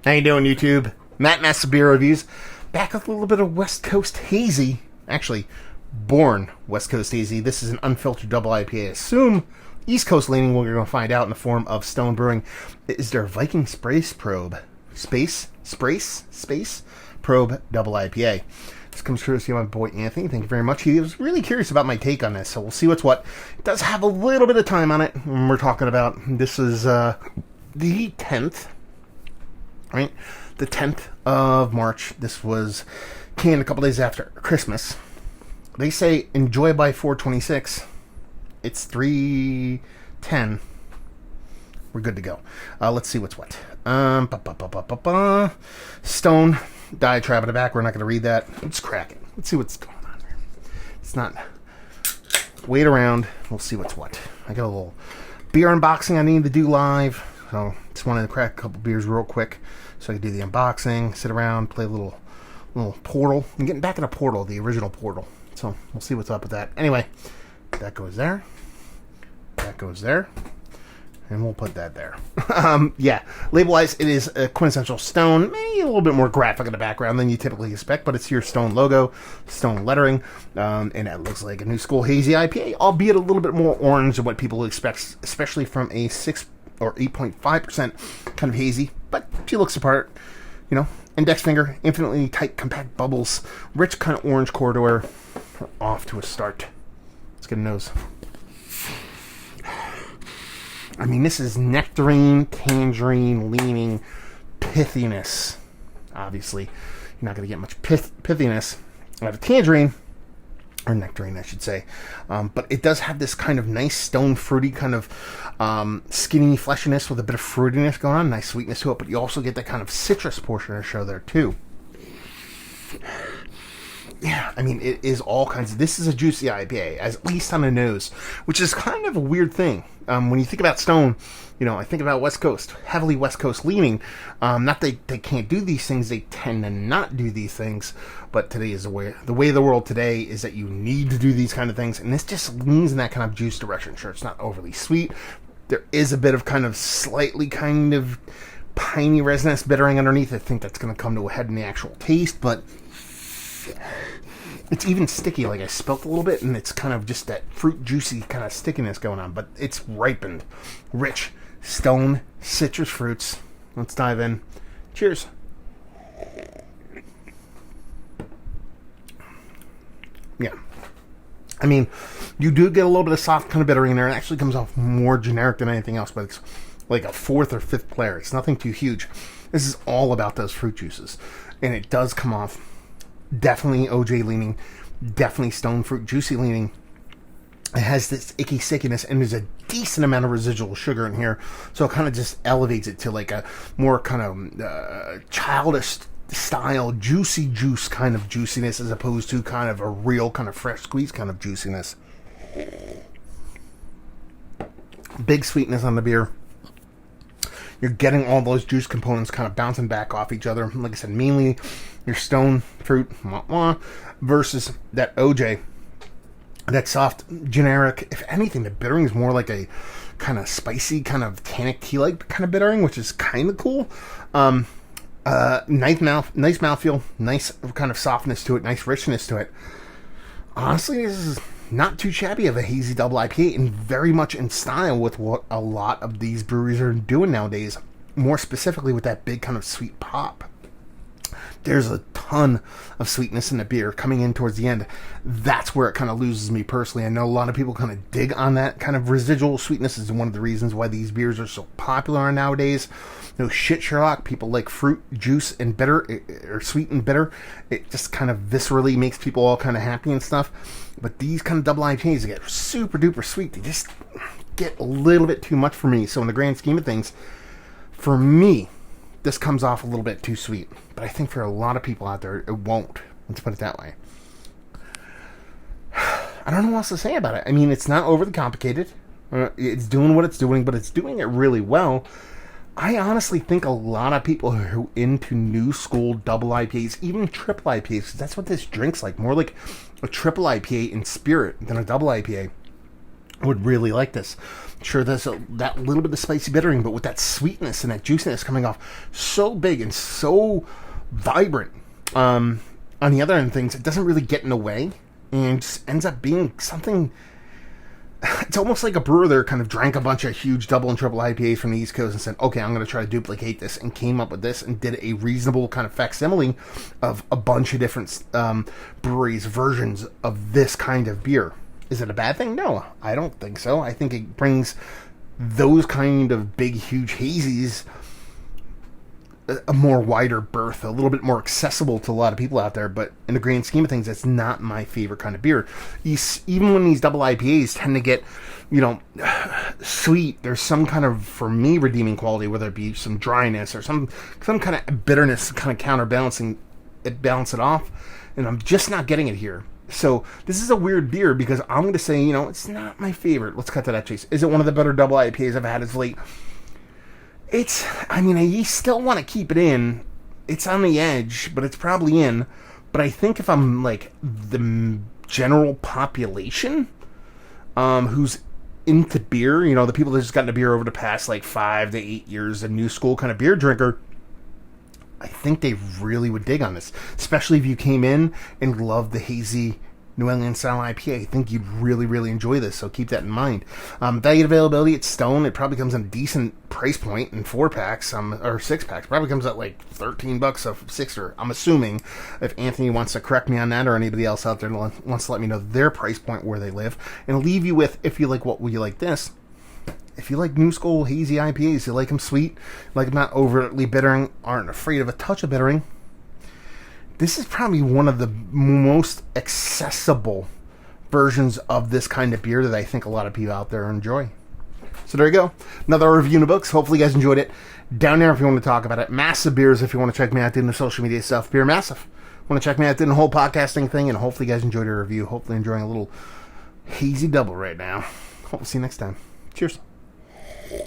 How you doing, YouTube? Matt Master Beer Reviews. Back with a little bit of West Coast Hazie. Actually, born West Coast Hazie. This is an unfiltered double IPA. I assume East Coast leaning. We're going to find out in the form of Stone Brewing. Is their Viking Space Probe Probe double IPA. This comes courtesy of my boy Anthony. Thank you very much. He was really curious about my take on this, so we'll see what's what. It does have a little bit of time on it. We're talking about this is the 10th. Right? The 10th of March. This was canned a couple days after Christmas. They say enjoy by 4/26. It's 3/10. We're good to go. Let's see what's what. Stone diatribe in the back. We're not going to read that. Let's crack it. Let's see what's going on here. It's not. Wait around. We'll see what's what. I got a little beer unboxing I need to do live. So just wanted to crack a couple beers real quick so I could do the unboxing, sit around, play a little Portal. I'm getting back into Portal, the original Portal. So we'll see what's up with that. Anyway, that goes there. That goes there. And we'll put that there. Yeah, label-wise, it is a quintessential Stone. Maybe a little bit more graphic in the background than you typically expect, but it's your Stone logo, Stone lettering, and it looks like a new school Hazy IPA, albeit a little bit more orange than what people expect, especially from a 6 or 8.5% kind of hazy, but she looks apart, you know, index finger, infinitely tight, compact bubbles, rich kind of orange corridor, off to a start. Let's get a nose. I mean, this is nectarine, tangerine, leaning, pithiness. Obviously, you're not going to get much pithiness out of tangerine, or nectarine, I should say. But it does have this kind of nice stone fruity kind of skinny fleshiness with a bit of fruitiness going on, nice sweetness to it, but you also get that kind of citrus portion of the show there too. Yeah, I mean, it is all kinds of... This is a juicy IPA, at least on the nose, which is kind of a weird thing. When you think about Stone, you know, I think about West Coast, heavily West Coast leaning. Not that they can't do these things, they tend to not do these things, but today is the way of the world today is that you need to do these kind of things, and this just leans in that kind of juice direction. Sure, it's not overly sweet. There is a bit of kind of slightly kind of piney resonance bittering underneath. I think that's going to come to a head in the actual taste, but... It's even sticky, like I spilt a little bit, and it's kind of just that fruit juicy kind of stickiness going on, but it's ripened. Rich, stone, citrus fruits. Let's dive in. Cheers. Yeah. I mean, you do get a little bit of soft kind of bittering in there. It actually comes off more generic than anything else, but it's like a fourth or fifth player. It's nothing too huge. This is all about those fruit juices, and it does come off definitely OJ leaning, definitely stone fruit juicy leaning. It has this icky stickiness, and there's a decent amount of residual sugar in here, so it kind of just elevates it to like a more kind of childish style juicy juice kind of juiciness, as opposed to kind of a real kind of fresh squeeze kind of juiciness. Big sweetness on the beer. You're getting all those juice components kind of bouncing back off each other. Like I said, mainly your stone fruit versus that OJ. That soft, generic, if anything, the bittering is more like a kind of spicy, kind of tannic tea-like kind of bittering, which is kind of cool. Nice mouthfeel, nice kind of softness to it, nice richness to it. Honestly, this is not too shabby of a hazy double IPA, and very much in style with what a lot of these breweries are doing nowadays. More specifically with that big kind of sweet pop. There's a ton of sweetness in the beer coming in towards the end. That's where it kind of loses me personally. I know a lot of people kind of dig on that kind of residual sweetness. Is one of the reasons why these beers are so popular nowadays. No shit, Sherlock. People like fruit, juice, and bitter, or sweet and bitter. It just kind of viscerally makes people all kind of happy and stuff. But these kind of double IPAs get super duper sweet. They just get a little bit too much for me. So in the grand scheme of things, for me, this comes off a little bit too sweet. But I think for a lot of people out there, it won't. Let's put it that way. I don't know what else to say about it. I mean, it's not overly complicated. It's doing what it's doing, but it's doing it really well. I honestly think a lot of people who are into new school double IPAs, even triple IPAs, 'cause that's what this drink's like. More like a triple IPA in spirit than a double IPA. I would really like this. Sure, there's that little bit of spicy bittering, but with that sweetness and that juiciness coming off so big and so vibrant. On the other end of things, it doesn't really get in the way and just ends up being something. It's almost like a brewer there kind of drank a bunch of huge double and triple IPAs from the East Coast and said, okay, I'm going to try to duplicate this, and came up with this and did a reasonable kind of facsimile of a bunch of different breweries' versions of this kind of beer. Is it a bad thing? No, I don't think so. I think it brings those kind of big, huge hazies a more wider berth, a little bit more accessible to a lot of people out there. But in the grand scheme of things, it's not my favorite kind of beer. Even when these double IPAs tend to get, sweet, there's some kind of, for me, redeeming quality, whether it be some dryness or some kind of bitterness, kind of counterbalancing it, balance it off. And I'm just not getting it here. So this is a weird beer because I'm going to say, it's not my favorite. Let's cut to that chase. Is it one of the better double IPAs I've had as late? I still want to keep it in. It's on the edge, but it's probably in. But I think if I'm like the general population who's into beer, the people that just got into beer over the past like 5 to 8 years, a new school kind of beer drinker, I think they really would dig on this, especially if you came in and loved the hazy New England style IPA. I think you'd really, really enjoy this, so keep that in mind. Value availability at Stone, it probably comes at a decent price point in 4-packs, or 6-packs. Probably comes at like $13 a 6er. I'm assuming, if Anthony wants to correct me on that, or anybody else out there wants to let me know their price point where they live, and leave you with, if you like what you like this, if you like new school hazy IPAs, you like them sweet, like them not overtly bittering, aren't afraid of a touch of bittering, this is probably one of the most accessible versions of this kind of beer that I think a lot of people out there enjoy. So there you go. Another review in the books. Hopefully you guys enjoyed it. Down there if you want to talk about it. Massive Beers if you want to check me out doing the social media stuff. Beer Massive. Want to check me out doing the whole podcasting thing, and hopefully you guys enjoyed the review. Hopefully enjoying a little hazy double right now. Hope to see you next time. Cheers.